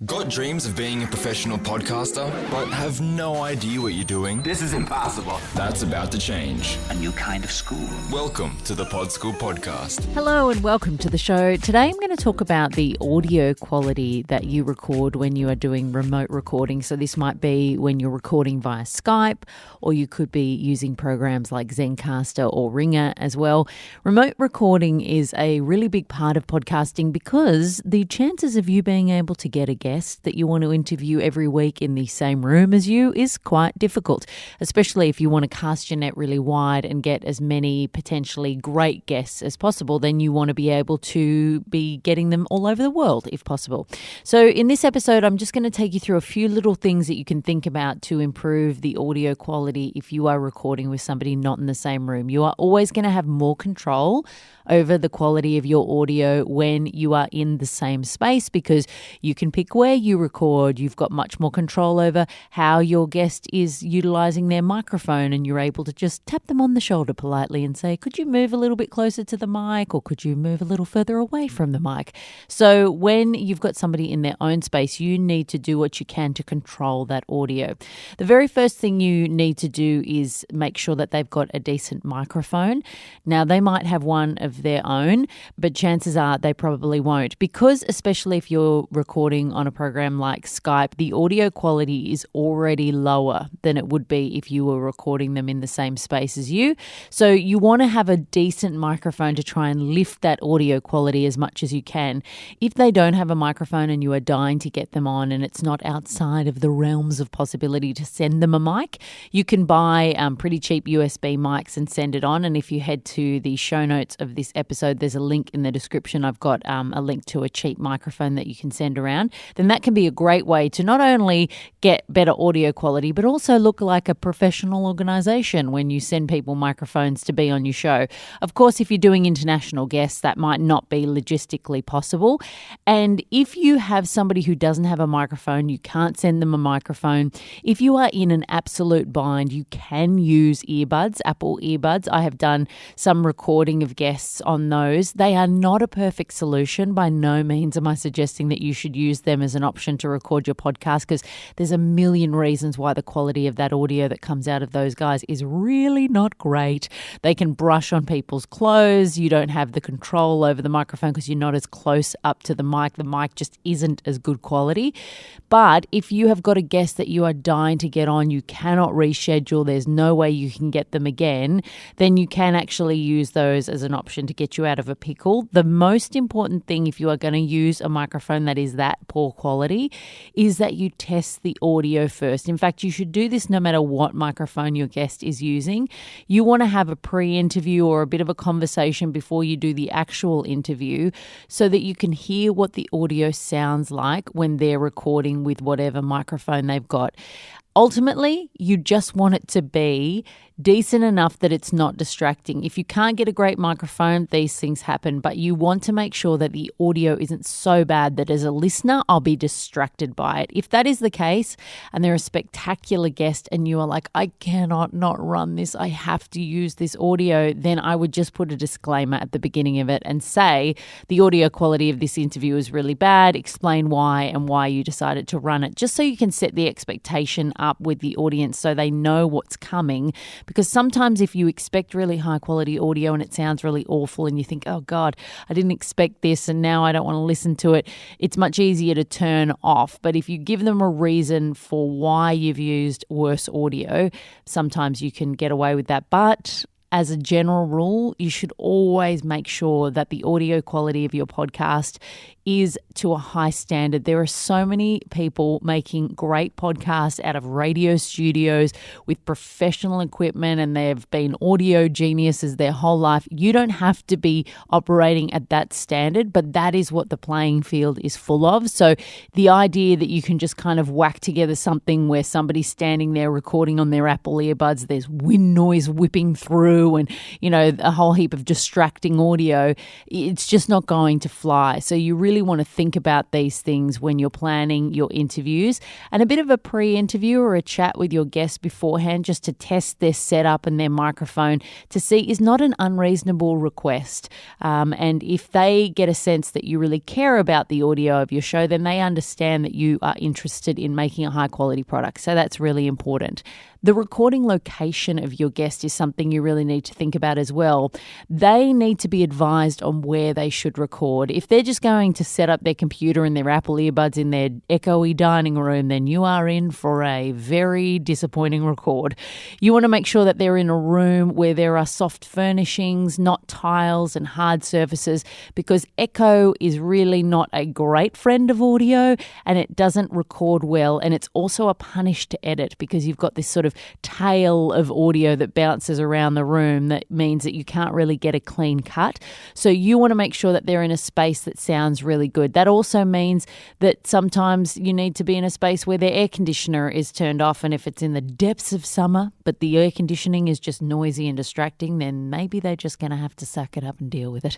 Got dreams of being a professional podcaster, but have no idea what you're doing? This is impossible. That's about to change. A new kind of school. Welcome to the Pod School Podcast. Hello and welcome to the show. Today I'm going to talk about the audio quality that you record when you are doing remote recording. So this might be when you're recording via Skype, or you could be using programs like Zencastr or Ringr as well. Remote recording is a really big part of podcasting because the chances of you being able to get a guest that you want to interview every week in the same room as you is quite difficult, especially if you want to cast your net really wide and get as many potentially great guests as possible. Then you want to be able to be getting them all over the world if possible. So in this episode, I'm just going to take you through a few little things that you can think about to improve the audio quality if you are recording with somebody not in the same room. You are always going to have more control over the quality of your audio when you are in the same space because you can pick where you record. You've got much more control over how your guest is utilizing their microphone, and you're able to just tap them on the shoulder politely and say, could you move a little bit closer to the mic, or could you move a little further away from the mic? So when you've got somebody in their own space, you need to do what you can to control that audio. The very first thing you need to do is make sure that they've got a decent microphone. Now, they might have one of their own, but chances are they probably won't, because especially if you're recording on a program like Skype, the audio quality is already lower than it would be if you were recording them in the same space as you. So you want to have a decent microphone to try and lift that audio quality as much as you can. If they don't have a microphone and you are dying to get them on and it's not outside of the realms of possibility to send them a mic, you can buy pretty cheap USB mics and send it on. And if you head to the show notes of this episode, there's a link in the description. I've got a link to a cheap microphone that you can send around. Then that can be a great way to not only get better audio quality, but also look like a professional organization when you send people microphones to be on your show. Of course, if you're doing international guests, that might not be logistically possible. And if you have somebody who doesn't have a microphone, you can't send them a microphone. If you are in an absolute bind, you can use earbuds, Apple earbuds. I have done some recording of guests on those. They are not a perfect solution. By no means am I suggesting that you should use them as an option to record your podcast, because there's a million reasons why the quality of that audio that comes out of those guys is really not great. They can brush on people's clothes. You don't have the control over the microphone because you're not as close up to the mic. The mic just isn't as good quality. But if you have got a guest that you are dying to get on, you cannot reschedule, there's no way you can get them again, then you can actually use those as an option to get you out of a pickle. The most important thing, if you are going to use a microphone that is that poor quality, is that you test the audio first. In fact, you should do this no matter what microphone your guest is using. You want to have a pre-interview or a bit of a conversation before you do the actual interview so that you can hear what the audio sounds like when they're recording with whatever microphone they've got. Ultimately, you just want it to be decent enough that it's not distracting. If you can't get a great microphone, these things happen, but you want to make sure that the audio isn't so bad that as a listener, I'll be distracted by it. If that is the case and they're a spectacular guest and you are like, I cannot not run this, I have to use this audio, then I would just put a disclaimer at the beginning of it and say the audio quality of this interview is really bad, explain why and why you decided to run it, just so you can set the expectation up with the audience so they know what's coming. Because sometimes if you expect really high quality audio and it sounds really awful and you think, oh God, I didn't expect this and now I don't want to listen to it, it's much easier to turn off. But if you give them a reason for why you've used worse audio, sometimes you can get away with that. But as a general rule, you should always make sure that the audio quality of your podcast is to a high standard. There are so many people making great podcasts out of radio studios with professional equipment, and they've been audio geniuses their whole life. You don't have to be operating at that standard, but that is what the playing field is full of. So the idea that you can just kind of whack together something where somebody's standing there recording on their Apple earbuds, there's wind noise whipping through and, you know, a whole heap of distracting audio, it's just not going to fly. So you really really want to think about these things when you're planning your interviews, and a bit of a pre-interview or a chat with your guest beforehand just to test their setup and their microphone to see is not an unreasonable request. And if they get a sense that you really care about the audio of your show, then they understand that you are interested in making a high quality product. So that's really important. The recording location of your guest is something you really need to think about as well. They need to be advised on where they should record. If they're just going to set up their computer and their Apple earbuds in their echoey dining room, then you are in for a very disappointing record. You want to make sure that they're in a room where there are soft furnishings, not tiles and hard surfaces, because echo is really not a great friend of audio and it doesn't record well, and it's also a punish to edit because you've got this sort of tail of audio that bounces around the room that means that you can't really get a clean cut. So you want to make sure that they're in a space that sounds really good. That also means that sometimes you need to be in a space where their air conditioner is turned off, and if it's in the depths of summer but the air conditioning is just noisy and distracting, then maybe they're just going to have to suck it up and deal with it.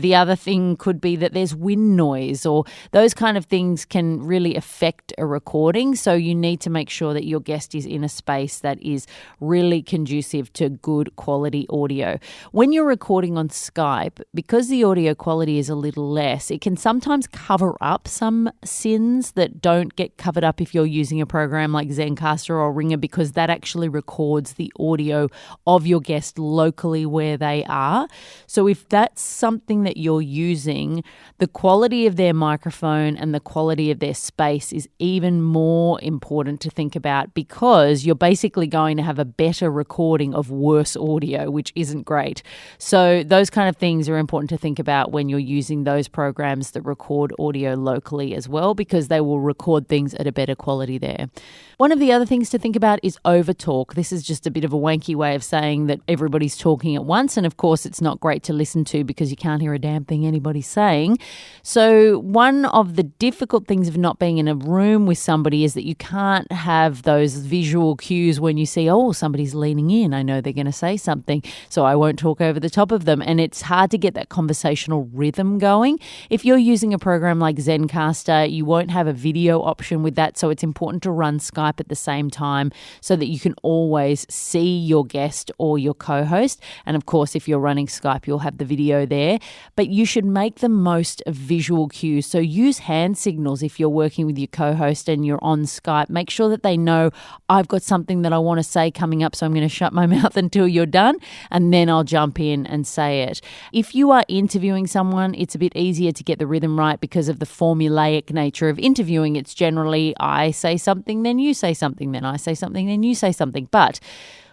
The other thing could be that there's wind noise, or those kind of things can really affect a recording. So you need to make sure that your guest is in a space that is really conducive to good quality audio. When you're recording on Skype, because the audio quality is a little less, it can sometimes cover up some sins that don't get covered up if you're using a program like Zencastr or Ringr, because that actually records the audio of your guest locally where they are. So if that's something that you're using, the quality of their microphone and the quality of their space is even more important to think about, because you're basically going to have a better recording of worse audio, which isn't great. So those kind of things are important to think about when you're using those programs that record audio locally as well, because they will record things at a better quality there. One of the other things to think about is overtalk. This is just a bit of a wanky way of saying that everybody's talking at once, and of course it's not great to listen to because you can't hear a damn thing anybody's saying. So one of the difficult things of not being in a room with somebody is that you can't have those visual cues when you see, oh, somebody's leaning in. I know they're going to say something, so I won't talk over the top of them. And it's hard to get that conversational rhythm going. If you're using a program like Zencastr, you won't have a video option with that, so it's important to run Skype at the same time so that you can always see your guest or your co-host. And of course, if you're running Skype, you'll have the video there. But you should make the most of visual cues. So use hand signals if you're working with your co-host and you're on Skype. Make sure that they know, I've got something that I want to say coming up, so I'm going to shut my mouth until you're done, and then I'll jump in and say it. If you are interviewing someone, it's a bit easier to get the rhythm right because of the formulaic nature of interviewing. It's generally, I say something, then you say something, then I say something, then you say something. But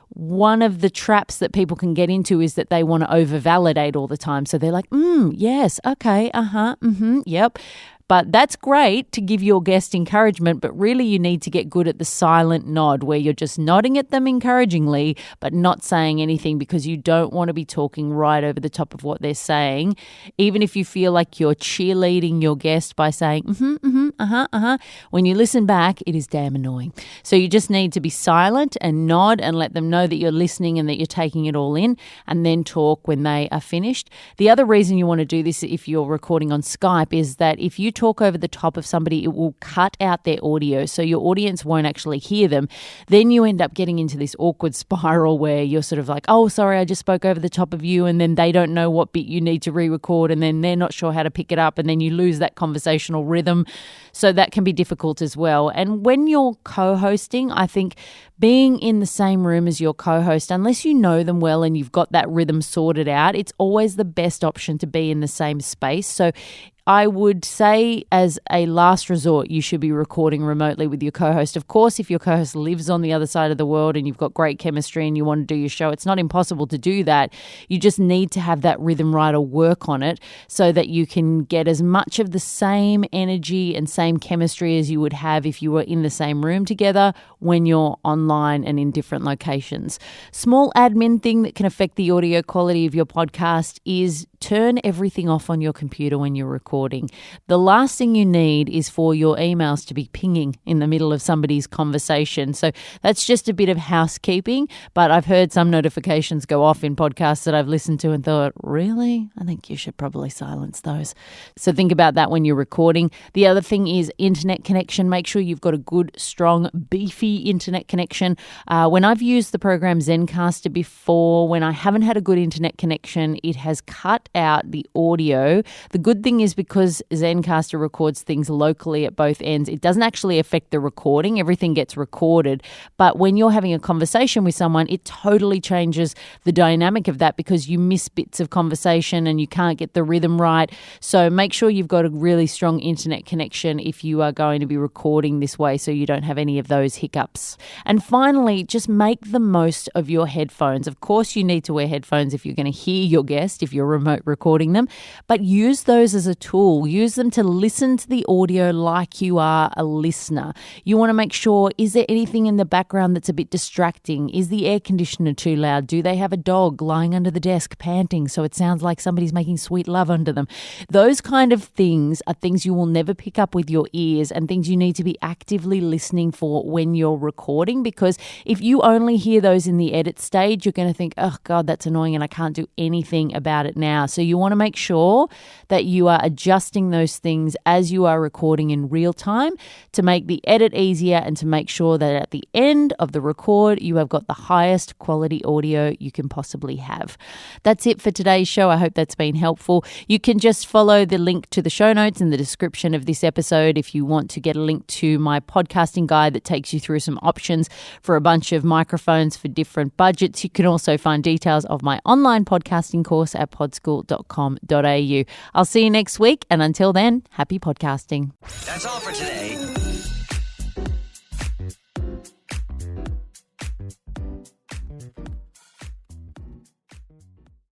one of the traps that people can get into is that they want to over-validate all the time. So they're like, yes, okay, yep. But that's great to give your guest encouragement, but really you need to get good at the silent nod where you're just nodding at them encouragingly but not saying anything, because you don't want to be talking right over the top of what they're saying. Even if you feel like you're cheerleading your guest by saying, when you listen back, it is damn annoying. So you just need to be silent and nod and let them know that you're listening and that you're taking it all in, and then talk when they are finished. The other reason you want to do this if you're recording on Skype is that if you talk over the top of somebody, it will cut out their audio, so your audience won't actually hear them. Then you end up getting into this awkward spiral where you're sort of like, oh, sorry, I just spoke over the top of you, and then they don't know what bit you need to re-record, and then they're not sure how to pick it up, and then you lose that conversational rhythm. So that can be difficult as well. And when you're co-hosting, I think being in the same room as your co-host, unless you know them well and you've got that rhythm sorted out, it's always the best option to be in the same space. So I would say as a last resort, you should be recording remotely with your co-host. Of course, if your co-host lives on the other side of the world and you've got great chemistry and you want to do your show, it's not impossible to do that. You just need to have that rhythm right or work on it so that you can get as much of the same energy and same chemistry as you would have if you were in the same room together when you're online and in different locations. Small admin thing that can affect the audio quality of your podcast is turn everything off on your computer when you're recording. recording. The last thing you need is for your emails to be pinging in the middle of somebody's conversation. So that's just a bit of housekeeping, but I've heard some notifications go off in podcasts that I've listened to and thought, really? I think you should probably silence those. So think about that when you're recording. The other thing is internet connection. Make sure you've got a good, strong, beefy internet connection. When I've used the program Zencastr before, when I haven't had a good internet connection, it has cut out the audio. The good thing is because Zencastr records things locally at both ends, it doesn't actually affect the recording. Everything gets recorded. But when you're having a conversation with someone, it totally changes the dynamic of that because you miss bits of conversation and you can't get the rhythm right. So make sure you've got a really strong internet connection if you are going to be recording this way so you don't have any of those hiccups. And finally, just make the most of your headphones. Of course, you need to wear headphones if you're going to hear your guest, if you're remote recording them, but use those as a tool. Use them to listen to the audio like you are a listener. You want to make sure, is there anything in the background that's a bit distracting? Is the air conditioner too loud? Do they have a dog lying under the desk panting so it sounds like somebody's making sweet love under them? Those kind of things are things you will never pick up with your ears and things you need to be actively listening for when you're recording, because if you only hear those in the edit stage, you're going to think, oh God, that's annoying and I can't do anything about it now. So you want to make sure that you are adjusting those things as you are recording in real time to make the edit easier and to make sure that at the end of the record, you have got the highest quality audio you can possibly have. That's it for today's show. I hope that's been helpful. You can just follow the link to the show notes in the description of this episode if you want to get a link to my podcasting guide that takes you through some options for a bunch of microphones for different budgets. You can also find details of my online podcasting course at podschool.com.au. I'll see you next week, and until then, happy podcasting. That's all for today.